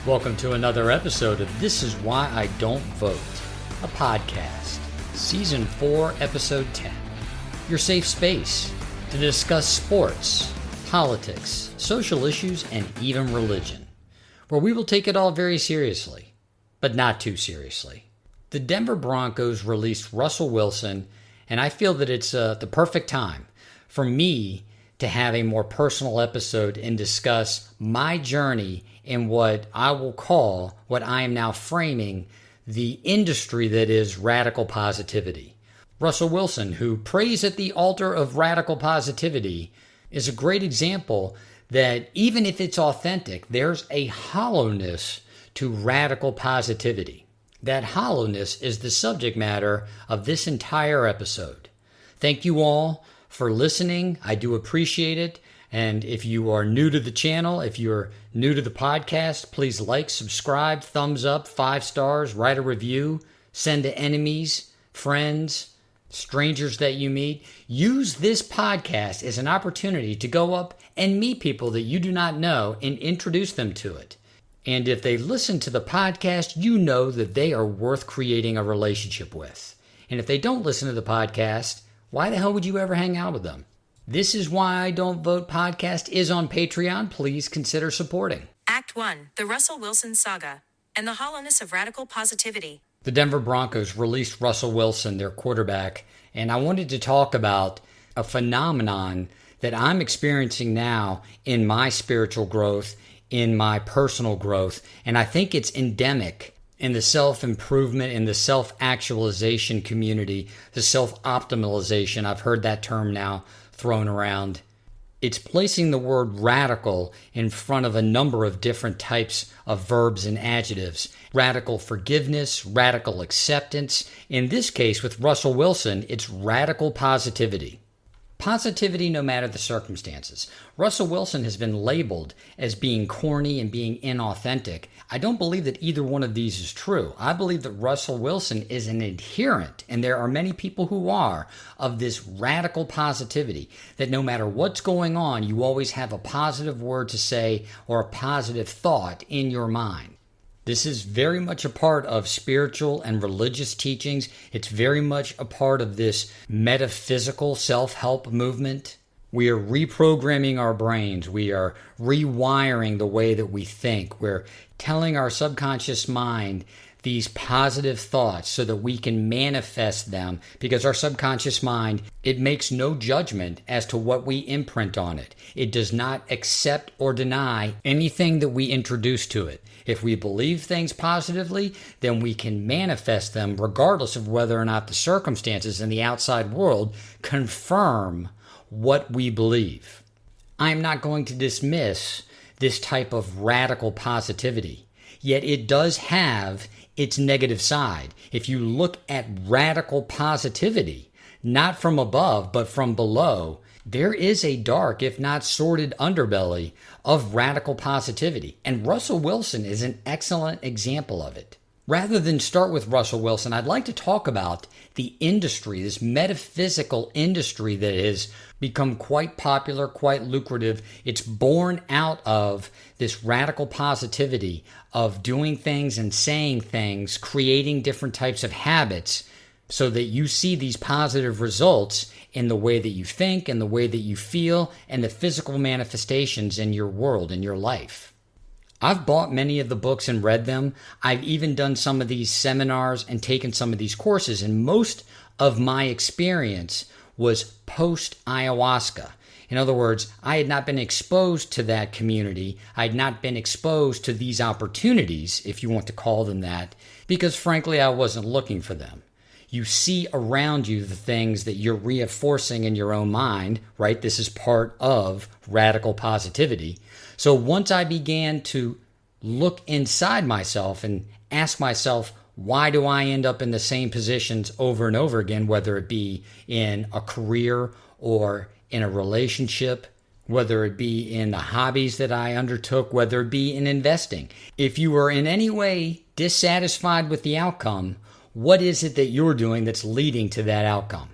Welcome to another episode of This Is Why I Don't Vote, a podcast, Season 4, Episode 10. Your safe space to discuss sports, politics, social issues, and even religion, where we will take it all very seriously, but not too seriously. The Denver Broncos released Russell Wilson, and I feel that it's the perfect time for me to have a more personal episode and discuss my journey in what I will call, what I am now framing, the industry that is radical positivity. Russell Wilson, who prays at the altar of radical positivity, is a great example that even if it's authentic, there's a hollowness to radical positivity. That hollowness is the subject matter of this entire episode. Thank you all for listening. I do appreciate it. And if you are new to the channel, if you're new to the podcast, please like, subscribe, thumbs up, 5 stars, write a review, send to enemies, friends, strangers that you meet. Use this podcast as an opportunity to go up and meet people that you do not know and introduce them to it. And if they listen to the podcast, you know that they are worth creating a relationship with. And if they don't listen to the podcast, why the hell would you ever hang out with them? This Is Why I Don't Vote podcast is on Patreon. Please consider supporting. Act 1, The Russell Wilson Saga, and the Hollowness of Radical Positivity. The Denver Broncos released Russell Wilson, their quarterback, and I wanted to talk about a phenomenon that I'm experiencing now in my spiritual growth, in my personal growth, and I think it's endemic in the self-improvement, in the self-actualization community, the self-optimization. I've heard that term now thrown around. It's placing the word radical in front of a number of different types of verbs and adjectives. Radical forgiveness, radical acceptance. In this case, with Russell Wilson, it's radical positivity. Positivity no matter the circumstances. Russell Wilson has been labeled as being corny and being inauthentic. I don't believe that either one of these is true. I believe that Russell Wilson is an adherent, and there are many people who are, of this radical positivity, that no matter what's going on, you always have a positive word to say or a positive thought in your mind. This is very much a part of spiritual and religious teachings. It's very much a part of this metaphysical self-help movement. We are reprogramming our brains. We are rewiring the way that we think. We're telling our subconscious mind these positive thoughts so that we can manifest them, because our subconscious mind, it makes no judgment as to what we imprint on it. It does not accept or deny anything that we introduce to it. If we believe things positively, then we can manifest them regardless of whether or not the circumstances in the outside world confirm what we believe. I'm not going to dismiss this type of radical positivity, yet it does have its negative side. If you look at radical positivity, not from above, but from below, there is a dark, if not sordid, underbelly of radical positivity. And Russell Wilson is an excellent example of it. Rather than start with Russell Wilson, I'd like to talk about the industry, this metaphysical industry that has become quite popular, quite lucrative. It's born out of this radical positivity of doing things and saying things, creating different types of habits so that you see these positive results in the way that you think, and the way that you feel, and the physical manifestations in your world, in your life. I've bought many of the books and read them. I've even done some of these seminars and taken some of these courses, and most of my experience was post-ayahuasca. In other words, I had not been exposed to that community. I had not been exposed to these opportunities, if you want to call them that, because frankly, I wasn't looking for them. You see around you the things that you're reinforcing in your own mind, right? This is part of radical positivity. So once I began to look inside myself and ask myself, why do I end up in the same positions over and over again, whether it be in a career or in a relationship, whether it be in the hobbies that I undertook, whether it be in investing. If you are in any way dissatisfied with the outcome, what is it that you're doing that's leading to that outcome?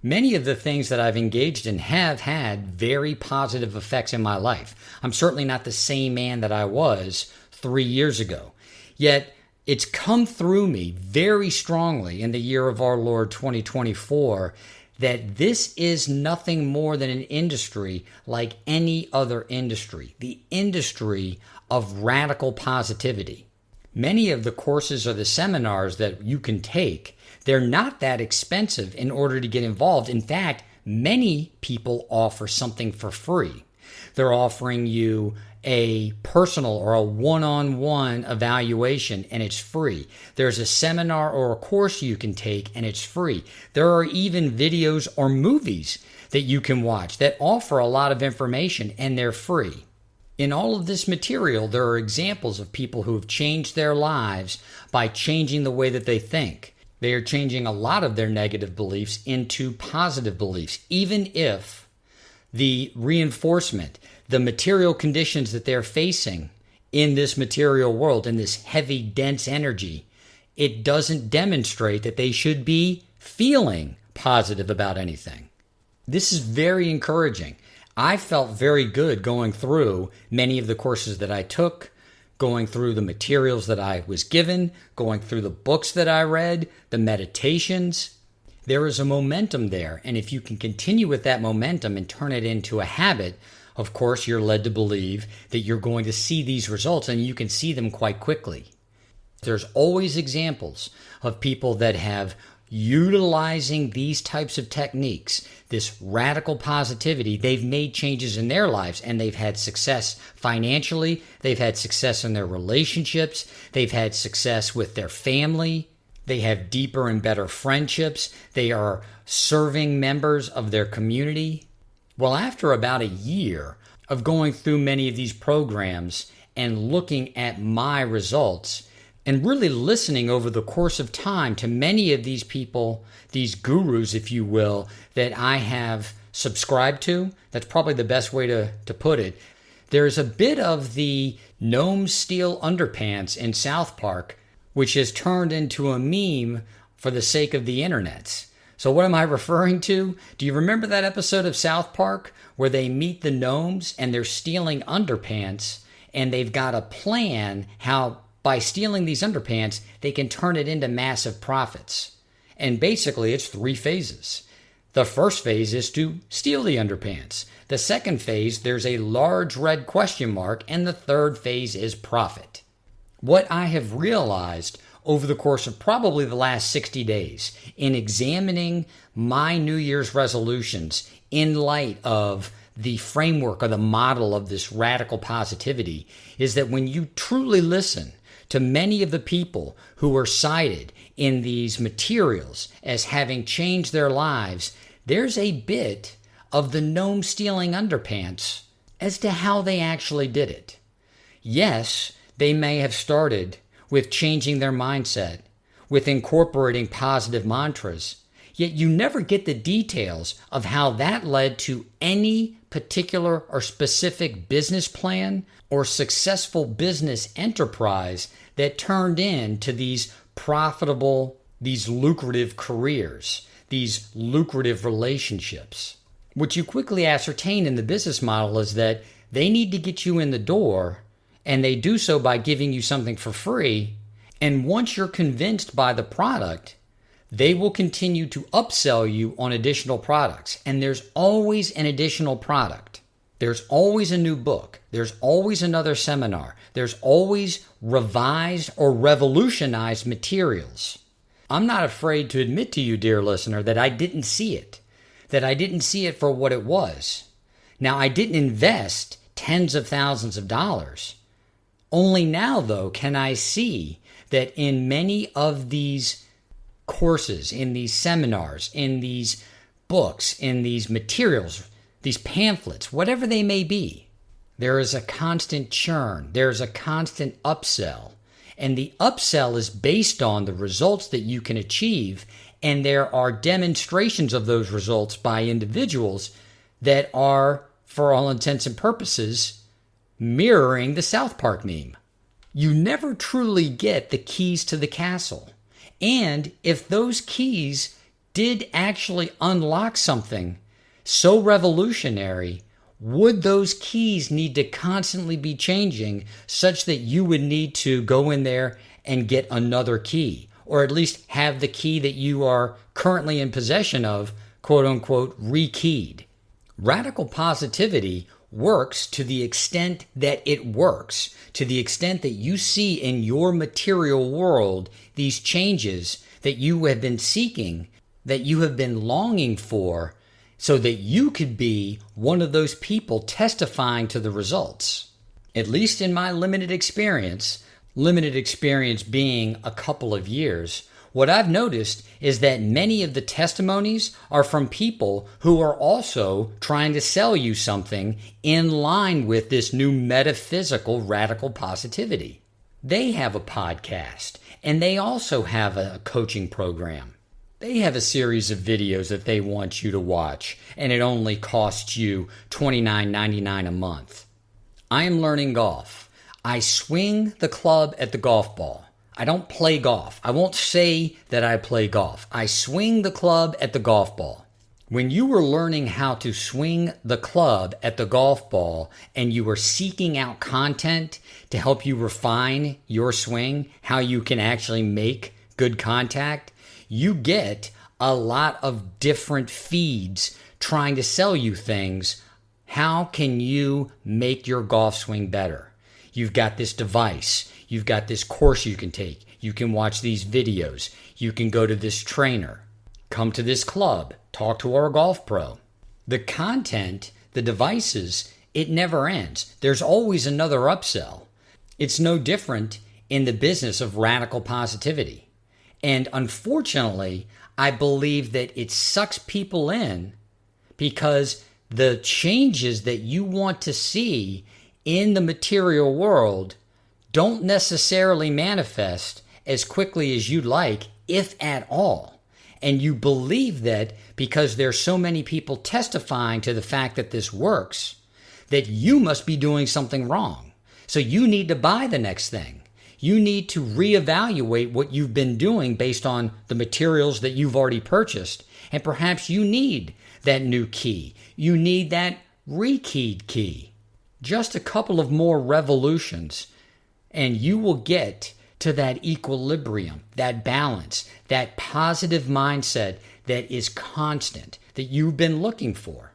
Many of the things that I've engaged in have had very positive effects in my life. I'm certainly not the same man that I was 3 years ago. Yet it's come through me very strongly in the year of our Lord 2024 that this is nothing more than an industry like any other industry, the industry of radical positivity. Many of the courses or the seminars that you can take, they're not that expensive in order to get involved. In fact, many people offer something for free. They're offering you a personal or a one-on-one evaluation, and it's free. There's a seminar or a course you can take, and it's free. There are even videos or movies that you can watch that offer a lot of information, and they're free. In all of this material, there are examples of people who have changed their lives by changing the way that they think. They are changing a lot of their negative beliefs into positive beliefs, even if the reinforcement, the material conditions that they're facing in this material world, in this heavy, dense energy, it doesn't demonstrate that they should be feeling positive about anything. This is very encouraging. I felt very good going through many of the courses that I took, going through the materials that I was given, going through the books that I read, the meditations. There is a momentum there, and if you can continue with that momentum and turn it into a habit, of course, you're led to believe that you're going to see these results, and you can see them quite quickly. There's always examples of people that have utilizing these types of techniques, this radical positivity, they've made changes in their lives and they've had success financially, they've had success in their relationships, they've had success with their family, they have deeper and better friendships, they are serving members of their community. Well, after about a year of going through many of these programs and looking at my results, and really listening over the course of time to many of these people, these gurus, if you will, that I have subscribed to. That's probably the best way to put it. There's a bit of the gnome steel underpants in South Park, which has turned into a meme for the sake of the internet. So what am I referring to? Do you remember that episode of South Park where they meet the gnomes and they're stealing underpants and they've got a plan how by stealing these underpants, they can turn it into massive profits. And basically, it's 3 phases. The first phase is to steal the underpants. The second phase, there's a large red question mark. And the third phase is profit. What I have realized over the course of probably the last 60 days in examining my New Year's resolutions in light of the framework or the model of this radical positivity is that when you truly listen to many of the people who were cited in these materials as having changed their lives, there's a bit of the gnome stealing underpants as to how they actually did it. Yes, they may have started with changing their mindset, with incorporating positive mantras, yet you never get the details of how that led to any particular or specific business plan or successful business enterprise that turned into these profitable, these lucrative careers, these lucrative relationships. What you quickly ascertain in the business model is that they need to get you in the door, and they do so by giving you something for free. And once you're convinced by the product, they will continue to upsell you on additional products. And there's always an additional product. There's always a new book. There's always another seminar. There's always revised or revolutionized materials. I'm not afraid to admit to you, dear listener, that I didn't see it. That I didn't see it for what it was. Now, I didn't invest tens of thousands of dollars. Only now, though, can I see that in many of these courses, in these seminars, in these books, in these materials, these pamphlets, whatever they may be, there is a constant churn. There's a constant upsell. And the upsell is based on the results that you can achieve. And there are demonstrations of those results by individuals that are, for all intents and purposes, mirroring the South Park meme. You never truly get the keys to the castle. And if those keys did actually unlock something so revolutionary, would those keys need to constantly be changing such that you would need to go in there and get another key, or at least have the key that you are currently in possession of, quote unquote, rekeyed? Radical positivity works to the extent that it works, to the extent that you see in your material world these changes that you have been seeking, that you have been longing for, so that you could be one of those people testifying to the results. At least in my limited experience being a couple of years, what I've noticed is that many of the testimonies are from people who are also trying to sell you something in line with this new metaphysical radical positivity. They have a podcast, and they also have a coaching program. They have a series of videos that they want you to watch, and it only costs you $29.99 a month. I am learning golf. I swing the club at the golf ball. I don't play golf. I won't say that I play golf. I swing the club at the golf ball. When you were learning how to swing the club at the golf ball and you were seeking out content to help you refine your swing, how you can actually make good contact, you get a lot of different feeds trying to sell you things. How can you make your golf swing better? You've got this device. You've got this course you can take. You can watch these videos. You can go to this trainer. Come to this club. Talk to our golf pro. The content, the devices, it never ends. There's always another upsell. It's no different in the business of radical positivity. And unfortunately, I believe that it sucks people in because the changes that you want to see in the material world don't necessarily manifest as quickly as you'd like, if at all. And you believe that because there's so many people testifying to the fact that this works, that you must be doing something wrong. So you need to buy the next thing. You need to reevaluate what you've been doing based on the materials that you've already purchased. And perhaps you need that new key. You need that rekeyed key. Just a couple of more revolutions, and you will get to that equilibrium, that balance, that positive mindset that is constant, that you've been looking for.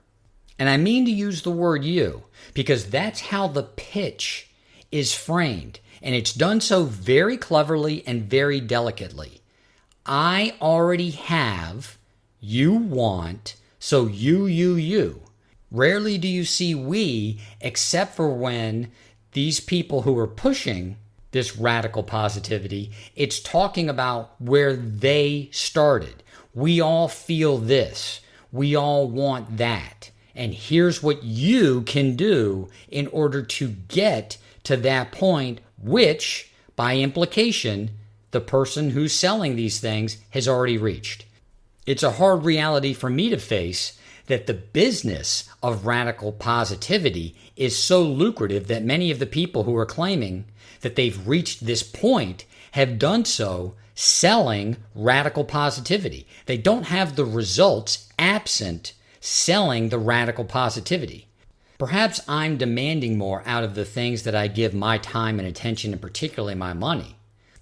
And I mean to use the word you, because that's how the pitch is framed. And it's done so very cleverly and very delicately. I already have, you want, so you. Rarely do you see we, except for when these people who are pushing this radical positivity, it's talking about where they started. We all feel this. We all want that. And here's what you can do in order to get to that point, which, by implication, the person who's selling these things has already reached. It's a hard reality for me to face that the business of radical positivity is so lucrative that many of the people who are claiming that they've reached this point have done so selling radical positivity. They don't have the results absent selling the radical positivity. Perhaps I'm demanding more out of the things that I give my time and attention, and particularly my money.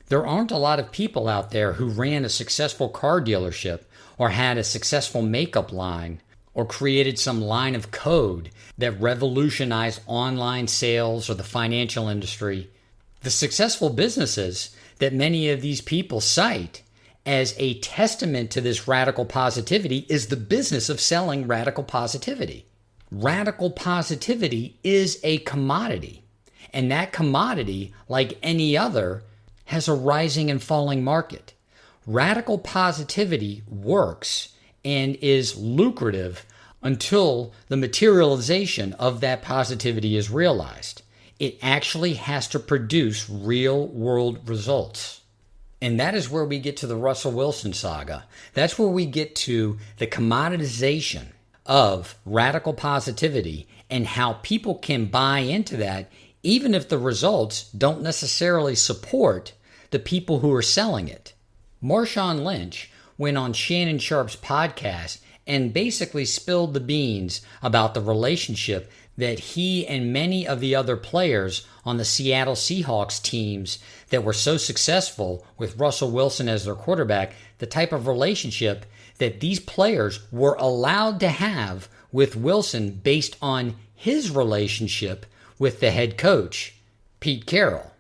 There aren't a lot of people out there who ran a successful car dealership or had a successful makeup line or created some line of code that revolutionized online sales or the financial industry. The successful businesses that many of these people cite as a testament to this radical positivity is the business of selling radical positivity. Radical positivity is a commodity, and that commodity, like any other, has a rising and falling market. Radical positivity works and is lucrative until the materialization of that positivity is realized. It actually has to produce real world results. And that is where we get to the Russell Wilson saga. That's where we get to the commoditization of radical positivity and how people can buy into that even if the results don't necessarily support the people who are selling it. Marshawn Lynch went on Shannon Sharpe's podcast and basically spilled the beans about the relationship that he and many of the other players on the Seattle Seahawks teams that were so successful with Russell Wilson as their quarterback, the type of relationship that these players were allowed to have with Wilson based on his relationship with the head coach, Pete Carroll.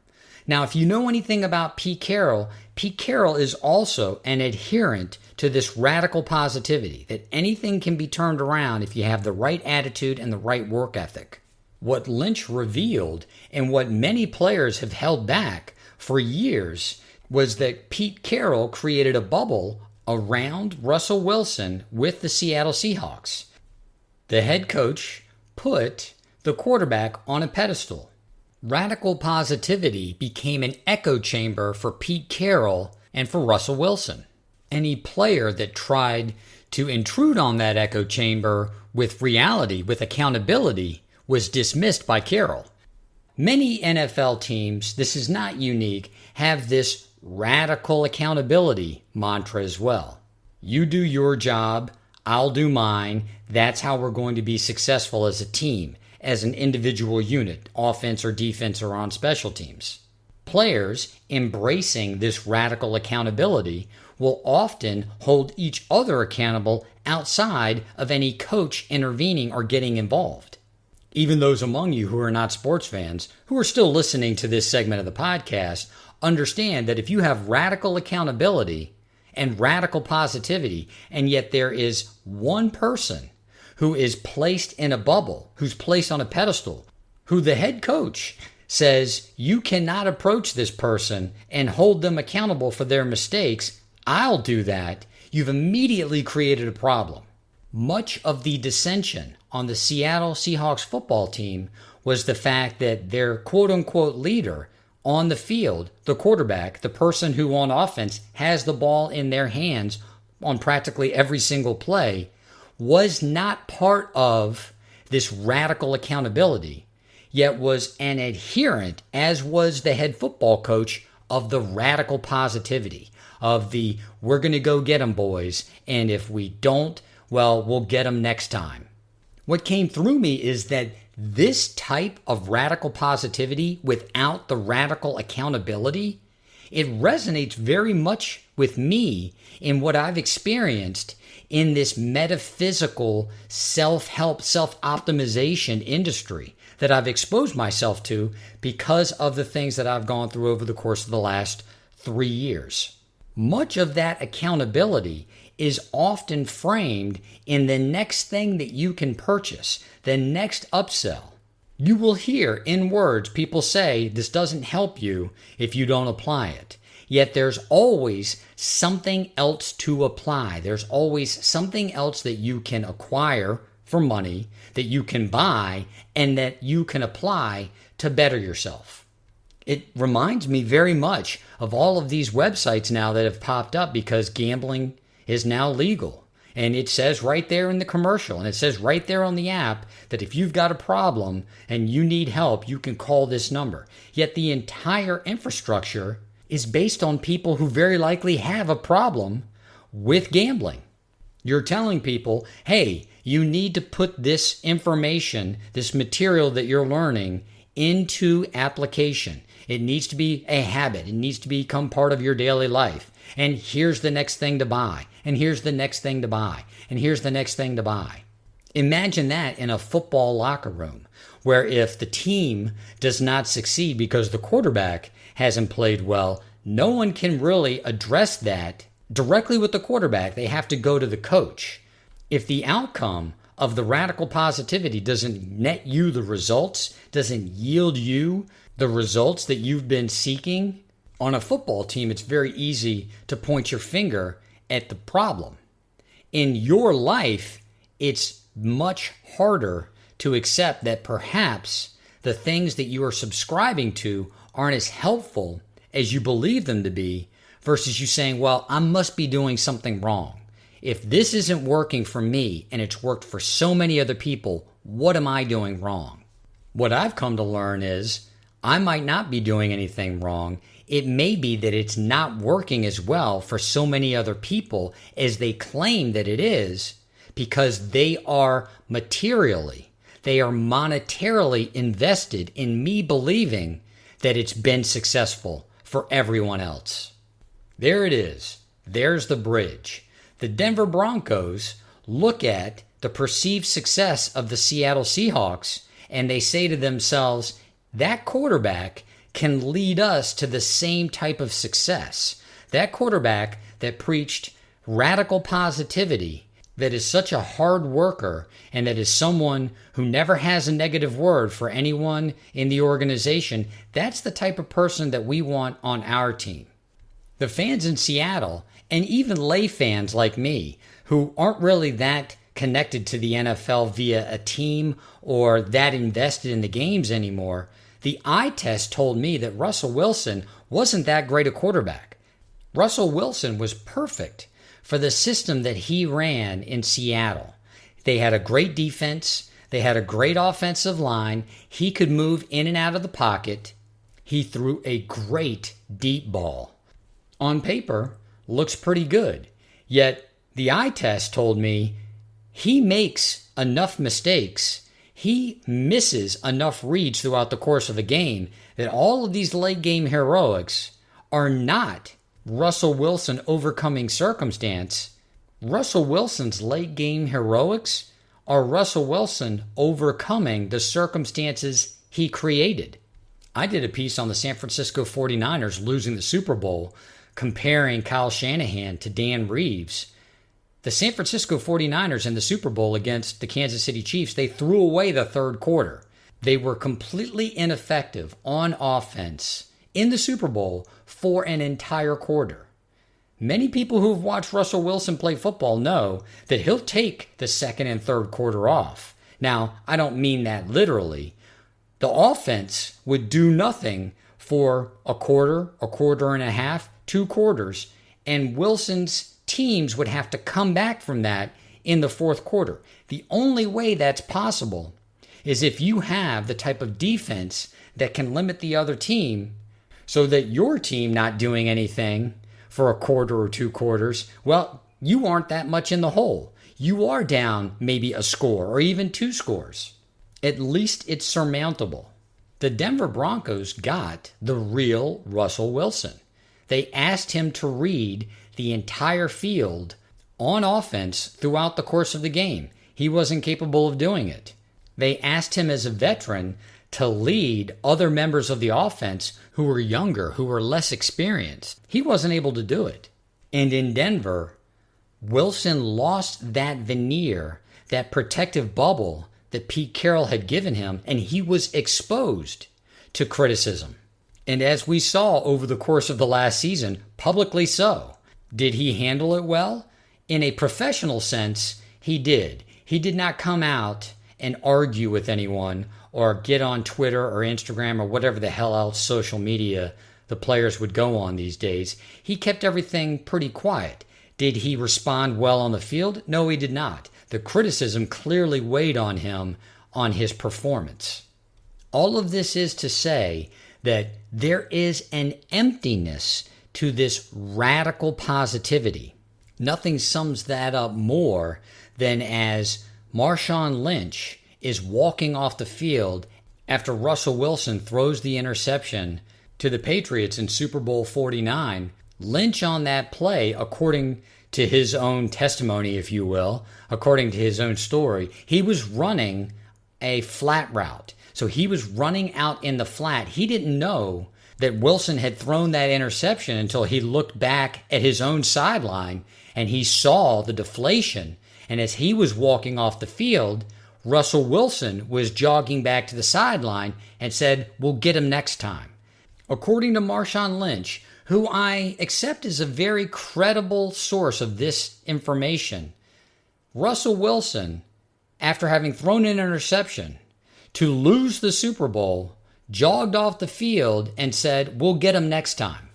Now, if you know anything about Pete Carroll is also an adherent to this radical positivity, that anything can be turned around if you have the right attitude and the right work ethic. What Lynch revealed, and what many players have held back for years, was that Pete Carroll created a bubble around Russell Wilson with the Seattle Seahawks. The head coach put the quarterback on a pedestal. Radical positivity became an echo chamber for Pete Carroll and for Russell Wilson. Any player that tried to intrude on that echo chamber with reality, with accountability, was dismissed by Carroll. Many NFL teams, this is not unique, have this radical accountability mantra as well. You do your job, I'll do mine. That's how we're going to be successful as a team, as an individual unit, offense or defense or on special teams. Players embracing this radical accountability will often hold each other accountable outside of any coach intervening or getting involved. Even those among you who are not sports fans, who are still listening to this segment of the podcast, understand that if you have radical accountability and radical positivity, and yet there is one person who is placed in a bubble, who's placed on a pedestal, who the head coach says, you cannot approach this person and hold them accountable for their mistakes, I'll do that, you've immediately created a problem. Much of the dissension on the Seattle Seahawks football team was the fact that their quote-unquote leader on the field, the quarterback, the person who on offense has the ball in their hands on practically every single play, was not part of this radical accountability, yet was an adherent, as was the head football coach, of the radical positivity, of the we're going to go get them, boys, and if we don't, well, we'll get them next time. What came through me is that this type of radical positivity without the radical accountability, it resonates very much with me in what I've experienced in this metaphysical self-help, self-optimization industry that I've exposed myself to because of the things that I've gone through over the course of the last 3 years. Much of that accountability is often framed in the next thing that you can purchase, the next upsell. You will hear in words people say this doesn't help you if you don't apply it. Yet there's always something else to apply. There's always something else that you can acquire for money, that you can buy, and that you can apply to better yourself. It reminds me very much of all of these websites now that have popped up because gambling is now legal. And it says right there in the commercial, and it says right there on the app, that if you've got a problem and you need help, you can call this number. Yet the entire infrastructure is based on people who very likely have a problem with gambling. You're telling people, hey, you need to put this information, this material that you're learning into application. It needs to be a habit. It needs to become part of your daily life. And here's the next thing to buy. And here's the next thing to buy. And here's the next thing to buy. Imagine that in a football locker room, where if the team does not succeed because the quarterback hasn't played well, no one can really address that directly with the quarterback. They have to go to the coach. If the outcome of the radical positivity doesn't net you the results, doesn't yield you the results that you've been seeking, on a football team, it's very easy to point your finger at the problem. In your life, it's much harder to accept that perhaps the things that you are subscribing to aren't as helpful as you believe them to be, versus you saying, well, I must be doing something wrong. If this isn't working for me and it's worked for so many other people, what am I doing wrong? What I've come to learn is I might not be doing anything wrong. It may be that it's not working as well for so many other people as they claim that it is, because they are materially, They are monetarily invested in me believing that it's been successful for everyone else. There it is. There's the bridge. The Denver Broncos look at the perceived success of the Seattle Seahawks and they say to themselves, that quarterback can lead us to the same type of success. That quarterback that preached radical positivity, that is such a hard worker, and that is someone who never has a negative word for anyone in the organization, that's the type of person that we want on our team. The fans in Seattle, and even lay fans like me, who aren't really that connected to the NFL via a team or that invested in the games anymore, the eye test told me that Russell Wilson wasn't that great a quarterback. Russell Wilson was perfect for the system that he ran in Seattle. They had a great defense. They had a great offensive line. He could move in and out of the pocket. He threw a great deep ball. On paper, looks pretty good. Yet the eye test told me he makes enough mistakes. He misses enough reads throughout the course of a game that all of these late game heroics are not Russell Wilson overcoming circumstance. Russell Wilson's late game heroics are Russell Wilson overcoming the circumstances he created. I did a piece on the San Francisco 49ers losing the Super Bowl, comparing Kyle Shanahan to Dan Reeves. The San Francisco 49ers in the Super Bowl against the Kansas City Chiefs, they threw away the third quarter. They were completely ineffective on offense in the Super Bowl for an entire quarter. Many people who've watched Russell Wilson play football know that he'll take the second and third quarter off. Now, I don't mean that literally. The offense would do nothing for a quarter and a half, 2 quarters, and Wilson's teams would have to come back from that in the fourth quarter. The only way that's possible is if you have the type of defense that can limit the other team so that your team not doing anything for a quarter or 2 quarters, well, you aren't that much in the hole. You are down maybe a score or even 2 scores. At least it's surmountable. The Denver Broncos got the real Russell Wilson. They asked him to read the entire field on offense throughout the course of the game. He wasn't capable of doing it. They asked him as a veteran to lead other members of the offense who were younger, who were less experienced. He wasn't able to do it. And in Denver, Wilson lost that veneer, that protective bubble that Pete Carroll had given him, and he was exposed to criticism. And as we saw over the course of the last season, publicly so. Did he handle it well? In a professional sense, he did. He did not come out and argue with anyone or get on Twitter or Instagram or whatever the hell else social media the players would go on these days. He kept everything pretty quiet. Did he respond well on the field? No, he did not. The criticism clearly weighed on him on his performance. All of this is to say that there is an emptiness to this radical positivity. Nothing sums that up more than as Marshawn Lynch is walking off the field after Russell Wilson throws the interception to the Patriots in Super Bowl 49. Lynch on that play, according to his own testimony, if you will, according to his own story, he was running a flat route. So he was running out in the flat. He didn't know that Wilson had thrown that interception until he looked back at his own sideline and he saw the deflation. And as he was walking off the field, Russell Wilson was jogging back to the sideline and said, "We'll get him next time." According to Marshawn Lynch, who I accept as a very credible source of this information, Russell Wilson, after having thrown an interception to lose the Super Bowl, jogged off the field and said, "We'll get him next time."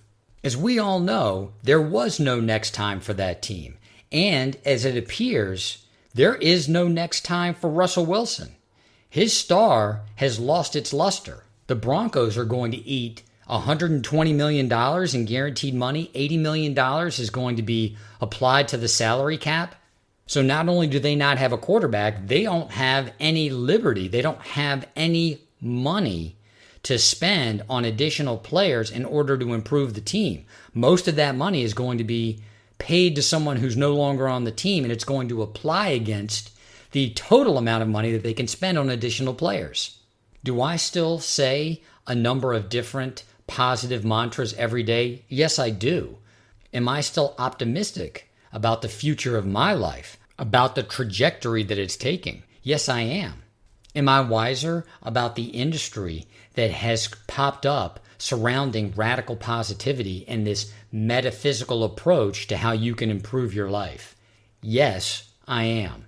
As we all know, there was no next time for that team. And as it appears, there is no next time for Russell Wilson. His star has lost its luster. The Broncos are going to eat $120 million in guaranteed money. $80 million is going to be applied to the salary cap. So not only do they not have a quarterback, they don't have any liberty. They don't have any money to spend on additional players in order to improve the team. Most of that money is going to be paid to someone who's no longer on the team, and it's going to apply against the total amount of money that they can spend on additional players. Do I still say a number of different positive mantras every day? Yes, I do. Am I still optimistic about the future of my life, about the trajectory that it's taking? Yes, I am. Am I wiser about the industry that has popped up surrounding radical positivity and this metaphysical approach to how you can improve your life? Yes, I am.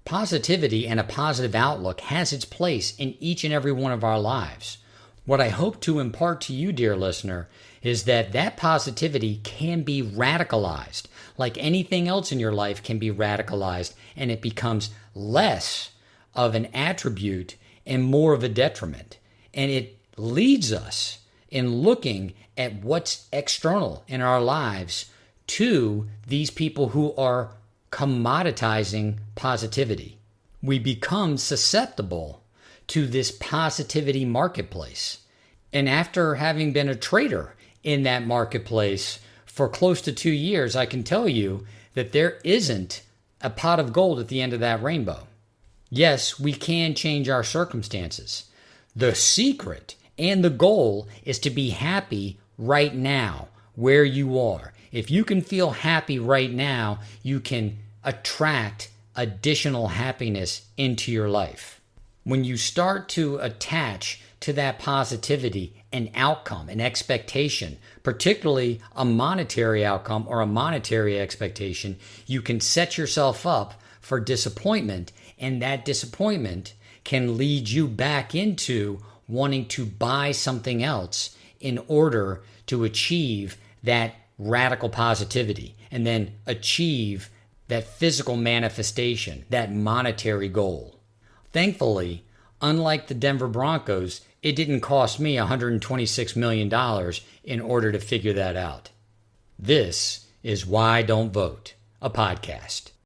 Positivity and a positive outlook has its place in each and every one of our lives. What I hope to impart to you, dear listener, is that positivity can be radicalized. Like anything else in your life can be radicalized, and it becomes less of an attribute and more of a detriment. And it leads us in looking at what's external in our lives to these people who are commoditizing positivity. We become susceptible to this positivity marketplace. And after having been a trader in that marketplace for close to 2 years, I can tell you that there isn't a pot of gold at the end of that rainbow. Yes, we can change our circumstances. The secret and the goal is to be happy right now, where you are. If you can feel happy right now, you can attract additional happiness into your life. When you start to attach to that positivity an outcome, an expectation, particularly a monetary outcome or a monetary expectation, you can set yourself up for disappointment, and that disappointment can lead you back into wanting to buy something else in order to achieve that radical positivity and then achieve that physical manifestation, that monetary goal. Thankfully, unlike the Denver Broncos, it didn't cost me $126 million in order to figure that out. This is Why Don't Vote, a podcast.